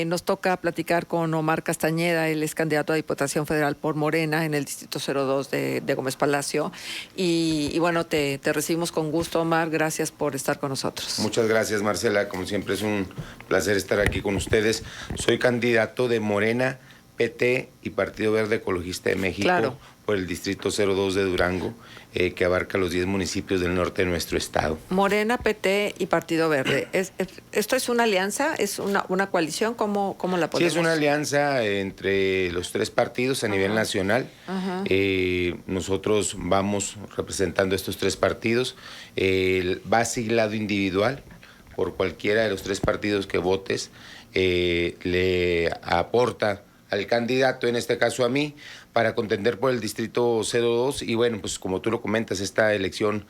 nos toca platicar con Omar Castañeda, él es candidato a Diputación Federal por Morena en el Distrito 02 de Gómez Palacio. Y bueno, te recibimos con gusto, Omar, gracias por estar con nosotros. Muchas gracias, Marcela, como siempre es un placer estar aquí con ustedes. Soy candidato de Morena, PT y Partido Verde Ecologista de México, claro, por el Distrito 02 de Durango, que abarca los 10 municipios del norte de nuestro estado. Morena, PT y Partido Verde. ¿Esto es una alianza? ¿Es una coalición? ¿Cómo la podemos...? Sí, es una alianza entre los tres partidos a nivel nacional. Nosotros vamos representando estos tres partidos. Va asignado individual por cualquiera de los tres partidos que votes. Le aporta al candidato, en este caso a mí, para contender por el Distrito 02. Y bueno, pues como tú lo comentas, esta elección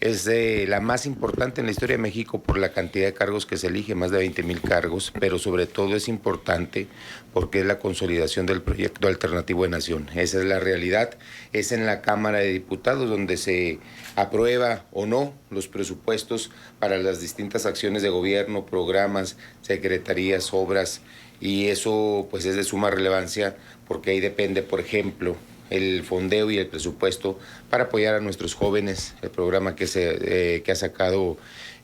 es la más importante en la historia de México por la cantidad de cargos que se elige, más de 20,000 cargos, pero sobre todo es importante porque es la consolidación del proyecto alternativo de nación. Esa es la realidad. Es en la Cámara de Diputados donde se aprueba o no los presupuestos para las distintas acciones de gobierno, programas, secretarías, obras, y eso pues es de suma relevancia porque ahí depende, por ejemplo, el fondeo y el presupuesto para apoyar a nuestros jóvenes, el programa que ha sacado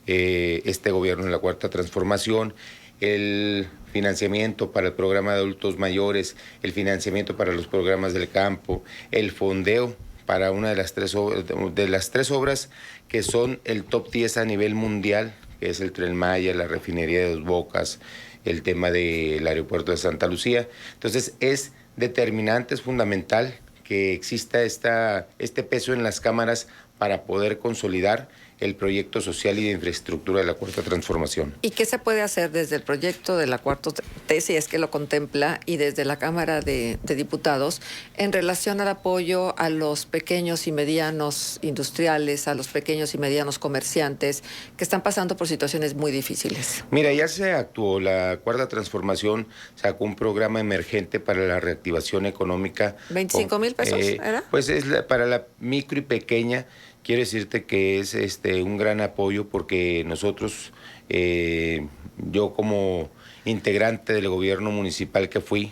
este gobierno en la Cuarta Transformación, el financiamiento para el programa de adultos mayores, el financiamiento para los programas del campo, el fondeo para una de las tres obras que son el top 10 a nivel mundial, que es el Tren Maya, la refinería de Dos Bocas, el tema del aeropuerto de Santa Lucía. Entonces es determinante, es fundamental que exista este peso en las cámaras para poder consolidar el proyecto social y de infraestructura de la Cuarta Transformación. ¿Y qué se puede hacer desde el proyecto de la Cuarta T, si es que lo contempla, y desde la Cámara de Diputados en relación al apoyo a los pequeños y medianos industriales, a los pequeños y medianos comerciantes que están pasando por situaciones muy difíciles? Mira, ya se actuó, la Cuarta Transformación sacó un programa emergente para la reactivación económica. 25,000 pesos, ¿era? Pues es para la micro y pequeña. Quiero decirte que es un gran apoyo porque nosotros, yo como integrante del gobierno municipal que fui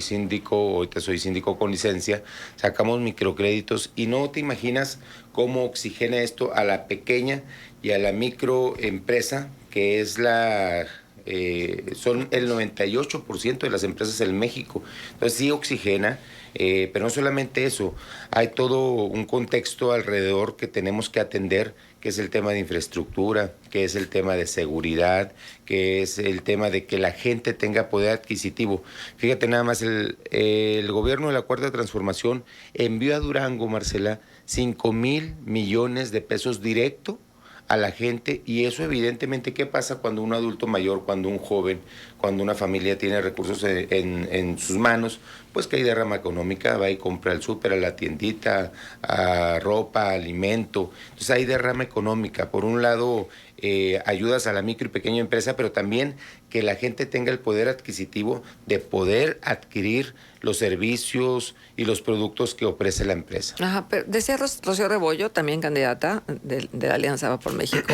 síndico, ahorita soy síndico con licencia, sacamos microcréditos y no te imaginas cómo oxigena esto a la pequeña y a la microempresa, que es son el 98% de las empresas en México. Entonces sí oxigena, pero no solamente eso, hay todo un contexto alrededor que tenemos que atender, que es el tema de infraestructura, que es el tema de seguridad, que es el tema de que la gente tenga poder adquisitivo. Fíjate nada más, el gobierno de la Cuarta Transformación envió a Durango, Marcela, 5,000 millones de pesos directo a la gente, y eso evidentemente, ¿qué pasa cuando un adulto mayor, cuando un joven, cuando una familia tiene recursos en sus manos? Pues que hay derrama económica, va y compra al súper, a la tiendita, a ropa, alimento. Entonces hay derrama económica. Por un lado, ayudas a la micro y pequeña empresa, pero también que la gente tenga el poder adquisitivo de poder adquirir los servicios y los productos que ofrece la empresa. Ajá, pero decía Rocío Rebollo, también candidata de la Alianza Va por México,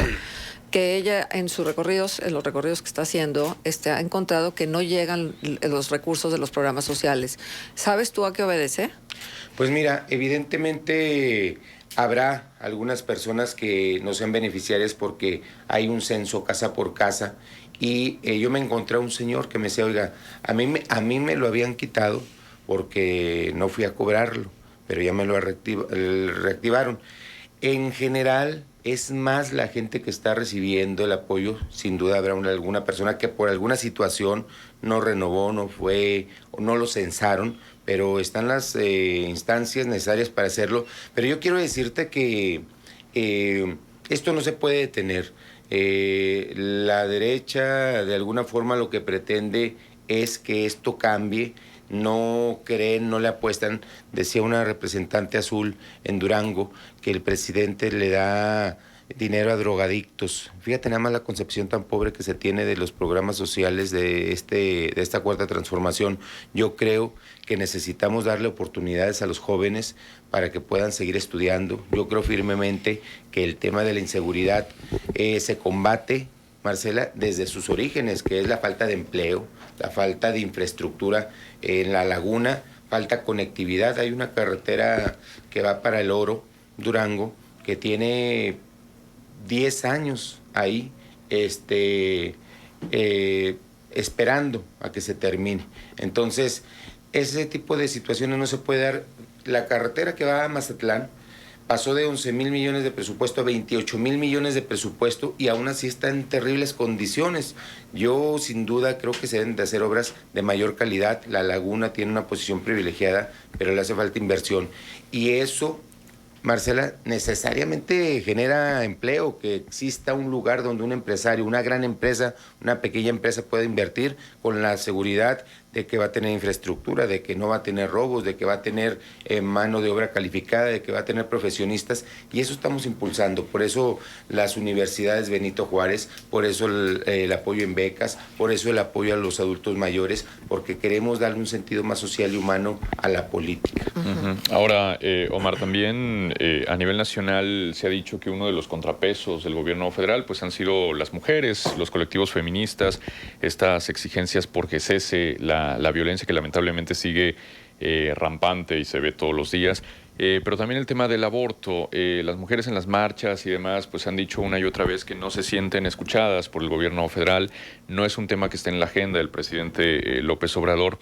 que ella en los recorridos que está haciendo, ha encontrado que no llegan los recursos de los programas sociales. ¿Sabes tú a qué obedece? Pues mira, evidentemente habrá algunas personas que no sean beneficiarias porque hay un censo casa por casa, y yo me encontré a un señor que me decía, oiga, a mí me lo habían quitado porque no fui a cobrarlo, pero ya me lo reactivaron. En general, es más la gente que está recibiendo el apoyo. Sin duda habrá alguna persona que por alguna situación no renovó, no fue, o no lo censaron, pero están las instancias necesarias para hacerlo. Pero yo quiero decirte que esto no se puede detener. La derecha, de alguna forma, lo que pretende es que esto cambie. No creen, no le apuestan. Decía una representante azul en Durango que el presidente le da dinero a drogadictos. Fíjate nada más la concepción tan pobre que se tiene de los programas sociales de esta Cuarta Transformación. Yo creo que necesitamos darle oportunidades a los jóvenes para que puedan seguir estudiando. Yo creo firmemente que el tema de la inseguridad se combate, Marcela, desde sus orígenes, que es la falta de empleo, la falta de infraestructura en la laguna, falta conectividad. Hay una carretera que va para El Oro, Durango, que tiene 10 años ahí, esperando a que se termine. Entonces, ese tipo de situaciones no se puede dar. La carretera que va a Mazatlán pasó de 11,000 millones de presupuesto a 28,000 millones de presupuesto y aún así está en terribles condiciones. Yo sin duda creo que se deben de hacer obras de mayor calidad. La laguna tiene una posición privilegiada, pero le hace falta inversión. Y eso, Marcela, necesariamente genera empleo, que exista un lugar donde un empresario, una gran empresa, una pequeña empresa pueda invertir con la seguridad de que va a tener infraestructura, de que no va a tener robos, de que va a tener mano de obra calificada, de que va a tener profesionistas, y eso estamos impulsando. Por eso las universidades Benito Juárez, por eso el apoyo en becas, por eso el apoyo a los adultos mayores, porque queremos darle un sentido más social y humano a la política. Ahora, Omar, también a nivel nacional se ha dicho que uno de los contrapesos del gobierno federal pues han sido las mujeres, los colectivos feministas, estas exigencias por que cese la violencia que lamentablemente sigue rampante y se ve todos los días. Pero también el tema del aborto. Las mujeres en las marchas y demás pues han dicho una y otra vez que no se sienten escuchadas por el gobierno federal. No es un tema que esté en la agenda del presidente López Obrador.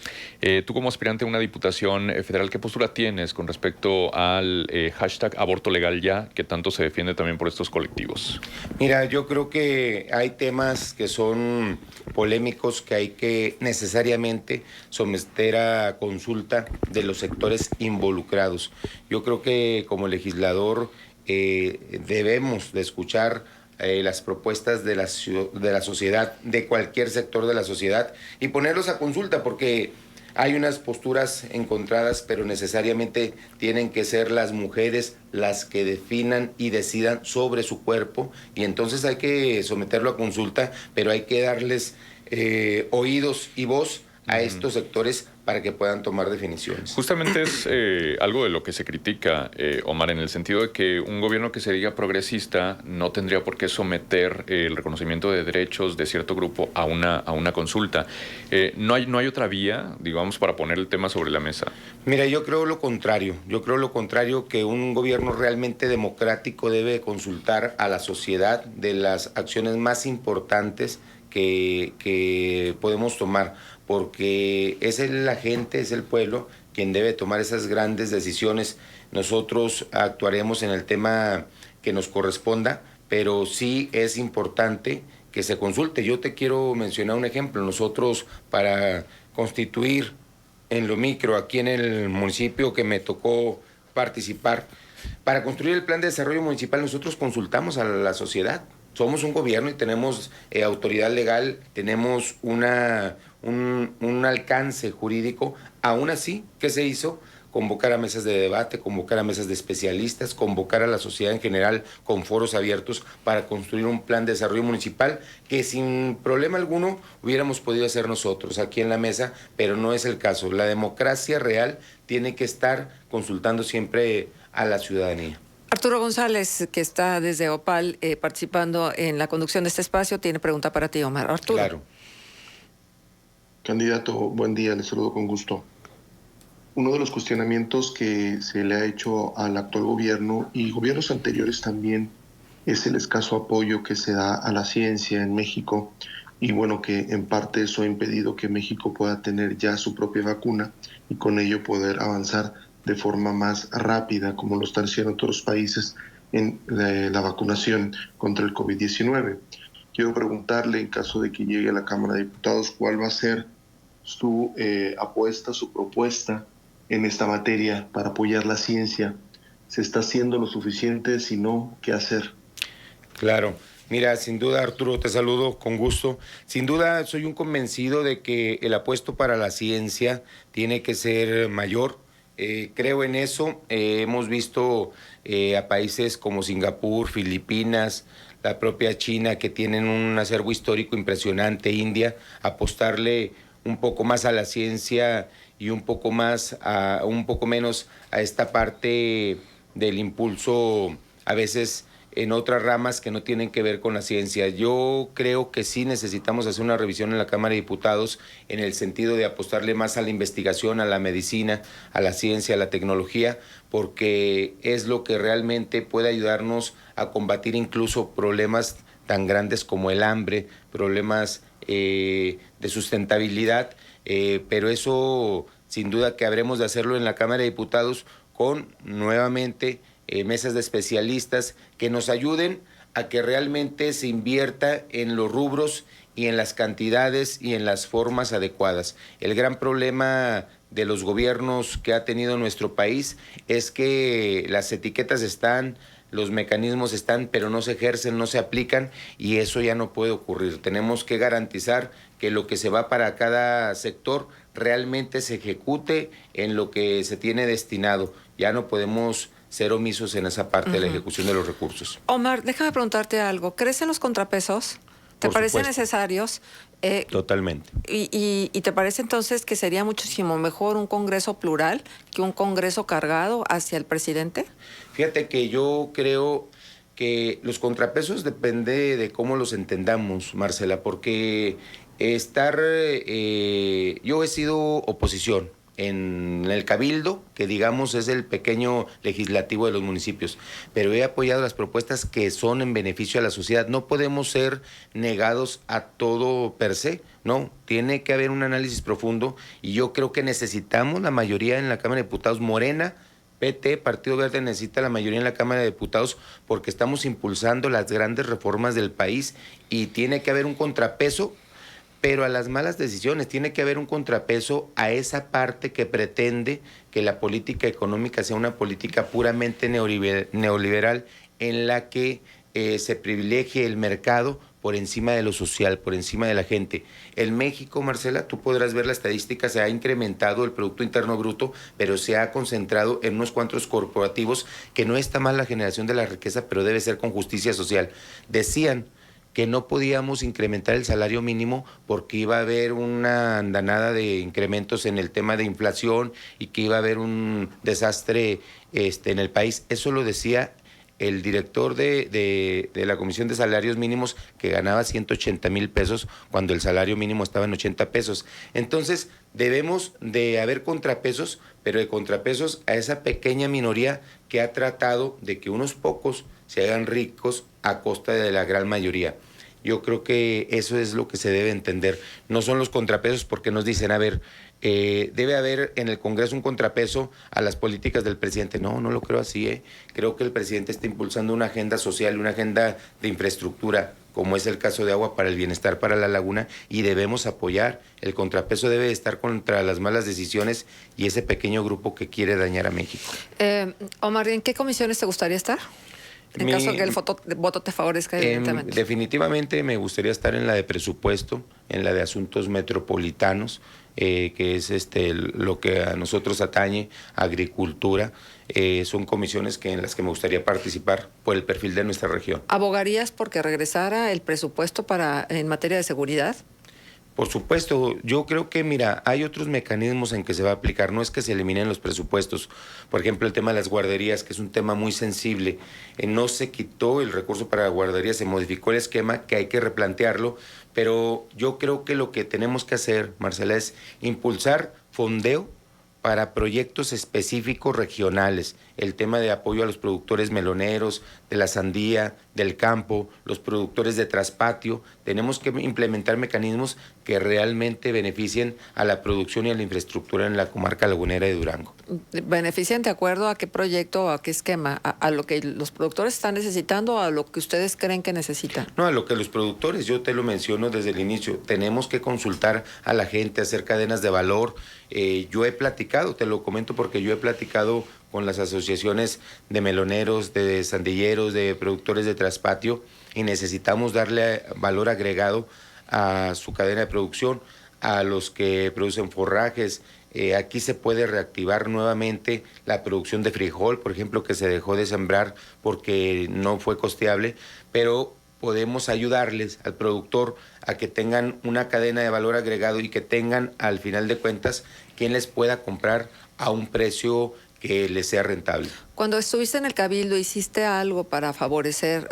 Tú como aspirante a una diputación federal, ¿qué postura tienes con respecto al hashtag aborto legal ya, que tanto se defiende también por estos colectivos? Mira, yo creo que hay temas que son polémicos que hay que necesariamente someter a consulta de los sectores involucrados. Yo creo que como legislador debemos de escuchar las propuestas de la sociedad, de cualquier sector de la sociedad, y ponerlos a consulta, porque hay unas posturas encontradas, pero necesariamente tienen que ser las mujeres las que definan y decidan sobre su cuerpo, y entonces hay que someterlo a consulta, pero hay que darles oídos y voz a estos sectores para que puedan tomar definiciones. Justamente es algo de lo que se critica, Omar, en el sentido de que un gobierno que se diga progresista no tendría por qué someter el reconocimiento de derechos de cierto grupo a una consulta. ¿No hay otra vía, digamos, para poner el tema sobre la mesa? Mira, yo creo lo contrario. Yo creo lo contrario, que un gobierno realmente democrático debe consultar a la sociedad de las acciones más importantes que podemos tomar, porque es la gente, es el pueblo quien debe tomar esas grandes decisiones. Nosotros actuaremos en el tema que nos corresponda, pero sí es importante que se consulte. Yo te quiero mencionar un ejemplo. Nosotros, para constituir en lo micro, aquí en el municipio que me tocó participar, para construir el plan de desarrollo municipal, nosotros consultamos a la sociedad. Somos un gobierno y tenemos autoridad legal, tenemos un alcance jurídico. Aún así, ¿qué se hizo? Convocar a mesas de debate, convocar a mesas de especialistas, convocar a la sociedad en general con foros abiertos para construir un plan de desarrollo municipal que sin problema alguno hubiéramos podido hacer nosotros aquí en la mesa, pero no es el caso. La democracia real tiene que estar consultando siempre a la ciudadanía. Arturo González, que está desde Opal participando en la conducción de este espacio, tiene pregunta para ti, Omar. Arturo. Claro. Candidato, buen día, le saludo con gusto. Uno de los cuestionamientos que se le ha hecho al actual gobierno y gobiernos anteriores también es el escaso apoyo que se da a la ciencia en México, y bueno, que en parte eso ha impedido que México pueda tener ya su propia vacuna y con ello poder avanzar de forma más rápida, como lo están haciendo otros países en la vacunación contra el COVID-19. Quiero preguntarle, en caso de que llegue a la Cámara de Diputados, ¿cuál va a ser su apuesta, su propuesta en esta materia para apoyar la ciencia? ¿Se está haciendo lo suficiente? Si no, ¿qué hacer? Claro. Mira, sin duda, Arturo, te saludo con gusto. Sin duda, soy un convencido de que el apuesto para la ciencia tiene que ser mayor. Creo en eso. Hemos visto a países como Singapur, Filipinas, la propia China, que tienen un acervo histórico impresionante, India, apostarle un poco más a la ciencia y un poco menos a esta parte del impulso a veces en otras ramas que no tienen que ver con la ciencia. Yo creo que sí necesitamos hacer una revisión en la Cámara de Diputados en el sentido de apostarle más a la investigación, a la medicina, a la ciencia, a la tecnología, porque es lo que realmente puede ayudarnos a combatir incluso problemas tan grandes como el hambre, problemas de sustentabilidad, pero eso sin duda que habremos de hacerlo en la Cámara de Diputados con nuevamente mesas de especialistas que nos ayuden a que realmente se invierta en los rubros y en las cantidades y en las formas adecuadas. El gran problema de los gobiernos que ha tenido nuestro país es que las etiquetas están, los mecanismos están, pero no se ejercen, no se aplican, y eso ya no puede ocurrir. Tenemos que garantizar que lo que se va para cada sector realmente se ejecute en lo que se tiene destinado. Ya no podemos ser omisos en esa parte de la ejecución de los recursos. Omar, déjame preguntarte algo. ¿Crecen los contrapesos? ¿Te parecen necesarios? Totalmente. Y te parece entonces que sería muchísimo mejor un Congreso plural que un Congreso cargado hacia el presidente? Fíjate que yo creo que los contrapesos depende de cómo los entendamos, Marcela, porque yo he sido oposición en el Cabildo, que digamos es el pequeño legislativo de los municipios, pero he apoyado las propuestas que son en beneficio a la sociedad. No podemos ser negados a todo per se, no, tiene que haber un análisis profundo, y yo creo que necesitamos la mayoría en la Cámara de Diputados. Morena, PT, Partido Verde, necesita la mayoría en la Cámara de Diputados porque estamos impulsando las grandes reformas del país, y tiene que haber un contrapeso, pero a las malas decisiones. Tiene que haber un contrapeso a esa parte que pretende que la política económica sea una política puramente neoliberal en la que se privilegie el mercado por encima de lo social, por encima de la gente. En México, Marcela, tú podrás ver la estadística, se ha incrementado el Producto Interno Bruto, pero se ha concentrado en unos cuantos corporativos, que no está mal la generación de la riqueza, pero debe ser con justicia social. Decían que no podíamos incrementar el salario mínimo porque iba a haber una andanada de incrementos en el tema de inflación y que iba a haber un desastre en el país. Eso lo decía el director de la Comisión de Salarios Mínimos, que ganaba 180,000 pesos cuando el salario mínimo estaba en 80 pesos. Entonces, debemos de haber contrapesos, pero de contrapesos a esa pequeña minoría que ha tratado de que unos pocos se hagan ricos a costa de la gran mayoría. Yo creo que eso es lo que se debe entender. No son los contrapesos porque nos dicen, a ver, debe haber en el Congreso un contrapeso a las políticas del presidente. No, no lo creo así. Creo que el presidente está impulsando una agenda social, una agenda de infraestructura, como es el caso de Agua para el Bienestar para la Laguna, y debemos apoyar. El contrapeso debe estar contra las malas decisiones y ese pequeño grupo que quiere dañar a México. Omar, ¿en qué comisiones te gustaría estar? En caso de que el voto te favorezca, evidentemente. Definitivamente me gustaría estar en la de presupuesto, en la de asuntos metropolitanos, que es lo que a nosotros atañe, agricultura. Son comisiones en las que me gustaría participar por el perfil de nuestra región. ¿Abogarías porque regresara el presupuesto en materia de seguridad? Por supuesto, yo creo que, mira, hay otros mecanismos en que se va a aplicar, no es que se eliminen los presupuestos. Por ejemplo, el tema de las guarderías, que es un tema muy sensible. No se quitó el recurso para guarderías, se modificó el esquema, que hay que replantearlo, pero yo creo que lo que tenemos que hacer, Marcela, es impulsar fondeo para proyectos específicos regionales, el tema de apoyo a los productores meloneros, de la sandía, del campo, los productores de traspatio. Tenemos que implementar mecanismos que realmente beneficien a la producción y a la infraestructura en la comarca lagunera de Durango. ¿Benefician de acuerdo a qué proyecto o a qué esquema? ¿A lo que los productores están necesitando o a lo que ustedes creen que necesitan? No, a lo que los productores, yo te lo menciono desde el inicio, tenemos que consultar a la gente, hacer cadenas de valor. Yo he platicado, te lo comento porque yo he platicado con las asociaciones de meloneros, de sandilleros, de productores de traspatio, y necesitamos darle valor agregado a su cadena de producción, a los que producen forrajes. Aquí se puede reactivar nuevamente la producción de frijol, por ejemplo, que se dejó de sembrar porque no fue costeable, pero podemos ayudarles al productor a que tengan una cadena de valor agregado y que tengan, al final de cuentas, quien les pueda comprar a un precio que les sea rentable. Cuando estuviste en el Cabildo, ¿hiciste algo para favorecer,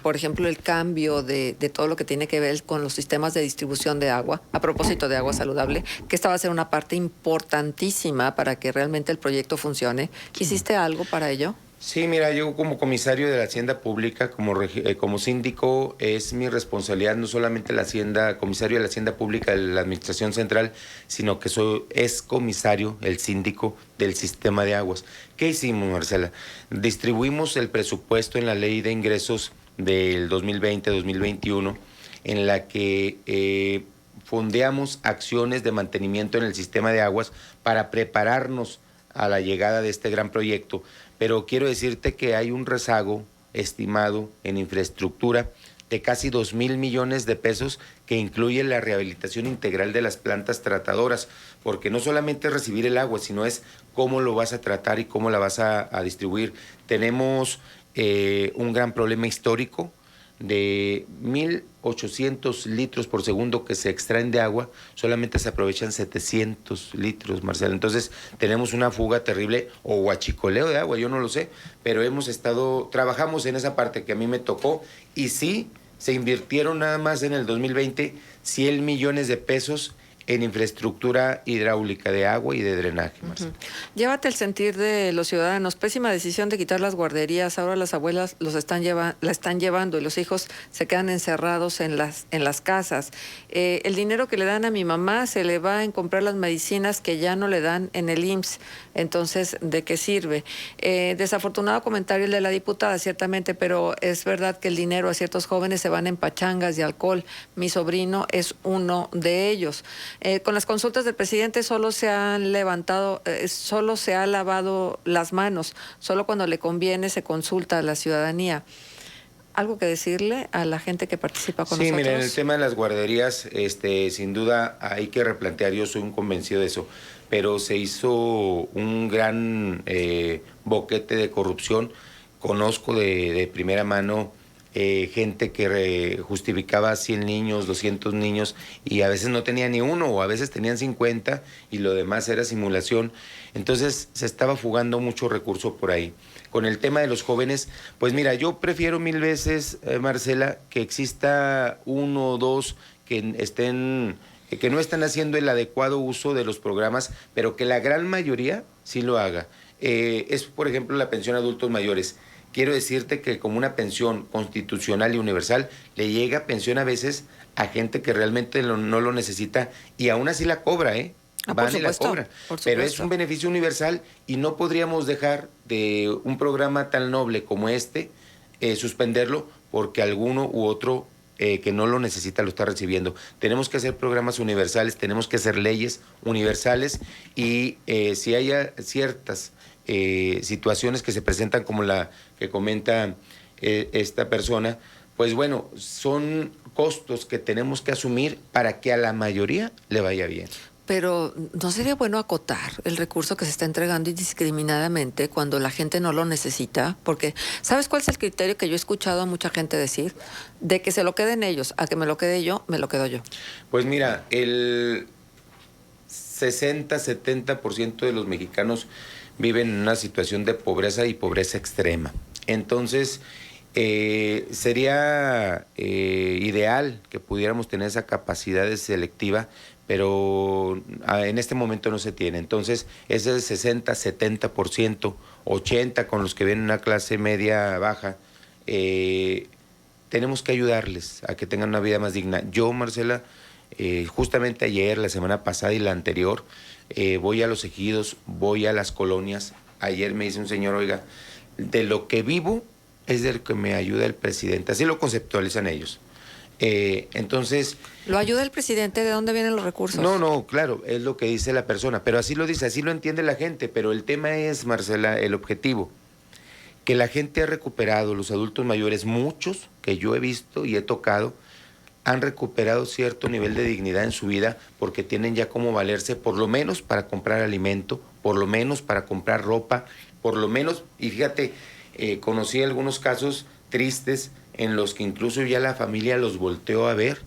por ejemplo, el cambio de todo lo que tiene que ver con los sistemas de distribución de agua? A propósito de agua saludable, que esta va a ser una parte importantísima para que realmente el proyecto funcione. ¿Hiciste algo para ello? Sí, mira, yo como comisario de la Hacienda Pública, como síndico, es mi responsabilidad no solamente la Hacienda, comisario de la Hacienda Pública de la Administración Central, sino que es comisario, el síndico del sistema de aguas. ¿Qué hicimos, Marcela? Distribuimos el presupuesto en la Ley de Ingresos del 2020-2021, en la que fondeamos acciones de mantenimiento en el sistema de aguas para prepararnos a la llegada de este gran proyecto. Pero quiero decirte que hay un rezago estimado en infraestructura de casi 2,000 millones de pesos, que incluye la rehabilitación integral de las plantas tratadoras, porque no solamente es recibir el agua, sino es cómo lo vas a tratar y cómo la vas a distribuir. Tenemos un gran problema histórico de 1,800 litros por segundo que se extraen de agua, solamente se aprovechan 700 litros, Marcelo. Entonces tenemos una fuga terrible o huachicoleo de agua, yo no lo sé, pero trabajamos en esa parte que a mí me tocó, y sí, se invirtieron nada más en el 2020 100 millones de pesos en infraestructura hidráulica de agua y de drenaje, Marcelo. Llévate el sentir de los ciudadanos. Pésima decisión de quitar las guarderías. Ahora las abuelas la están llevando y los hijos se quedan encerrados en las casas. El dinero que le dan a mi mamá se le va en comprar las medicinas que ya no le dan en el IMSS. Entonces, ¿de qué sirve? Desafortunado comentario el de la diputada, ciertamente, pero es verdad que el dinero a ciertos jóvenes se van en pachangas y alcohol. Mi sobrino es uno de ellos. Con las consultas del presidente solo se ha lavado las manos, solo cuando le conviene se consulta a la ciudadanía. ¿Algo que decirle a la gente que participa con nosotros? Sí, mira, en el tema de las guarderías, sin duda hay que replantear, yo soy un convencido de eso, pero se hizo un gran boquete de corrupción. Conozco de primera mano gente que justificaba 100 niños, 200 niños, y a veces no tenía ni uno, o a veces tenían 50 y lo demás era simulación. Entonces se estaba fugando mucho recurso por ahí. Con el tema de los jóvenes, pues mira, yo prefiero 1000 veces, Marcela, que exista uno o dos que no están haciendo el adecuado uso de los programas, pero que la gran mayoría sí lo haga. Es, por ejemplo, la pensión a adultos mayores. Quiero decirte que como una pensión constitucional y universal, le llega pensión a veces a gente que realmente no lo necesita, y aún así la cobra, van y la cobran. Pero es un beneficio universal, y no podríamos dejar de un programa tan noble como suspenderlo porque alguno u otro que no lo necesita lo está recibiendo. Tenemos que hacer programas universales, tenemos que hacer leyes universales, y si hay ciertas situaciones que se presentan como la que comenta esta persona, pues bueno, son costos que tenemos que asumir para que a la mayoría le vaya bien. Pero ¿no sería bueno acotar el recurso que se está entregando indiscriminadamente cuando la gente no lo necesita? Porque ¿sabes cuál es el criterio que yo he escuchado a mucha gente decir? De que se lo queden ellos, a que me lo quede yo, me lo quedo yo. Pues mira, el 60-70% de los mexicanos viven en una situación de pobreza y pobreza extrema. Entonces, sería ideal que pudiéramos tener esa capacidad selectiva, pero en este momento no se tiene. Entonces, ese 60-70%, 80% con los que vienen una clase media baja, tenemos que ayudarles a que tengan una vida más digna. Yo, Marcela, justamente ayer, la semana pasada y la anterior, voy a los ejidos, voy a las colonias. Ayer me dice un señor, oiga, de lo que vivo es de lo que me ayuda el presidente. Así lo conceptualizan ellos. Entonces... ¿Lo ayuda el presidente? ¿De dónde vienen los recursos? No, claro, es lo que dice la persona, pero así lo dice, así lo entiende la gente. Pero el tema es, Marcela, el objetivo, que la gente ha recuperado, los adultos mayores, muchos que yo he visto y he tocado, han recuperado cierto nivel de dignidad en su vida, porque tienen ya cómo valerse, por lo menos para comprar alimento, por lo menos para comprar ropa, por lo menos, y fíjate, conocí algunos casos tristes en los que incluso ya la familia los volteó a ver,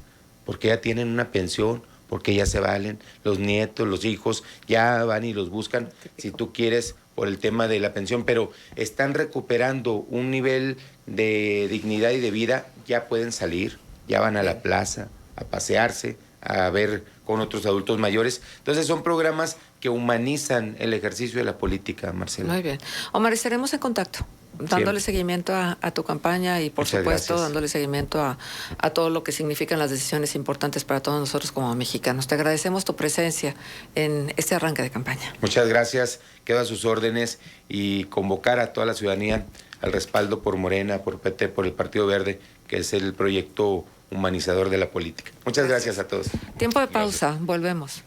porque ya tienen una pensión, porque ya se valen, los nietos, los hijos, ya van y los buscan, si tú quieres, por el tema de la pensión, pero están recuperando un nivel de dignidad y de vida, ya pueden salir, ya van a la plaza, a pasearse, a ver con otros adultos mayores. Entonces son programas que humanizan el ejercicio de la política, Marcela. Muy bien. Omar, estaremos en contacto, dándole seguimiento a tu campaña y, por Muchas supuesto, gracias. dándole seguimiento a todo lo que significan las decisiones importantes para todos nosotros como mexicanos. Te agradecemos tu presencia en este arranque de campaña. Muchas gracias, quedo a sus órdenes y convocar a toda la ciudadanía al respaldo por Morena, por PT, por el Partido Verde, que es el proyecto humanizador de la política. Muchas gracias a todos. Tiempo de pausa, volvemos.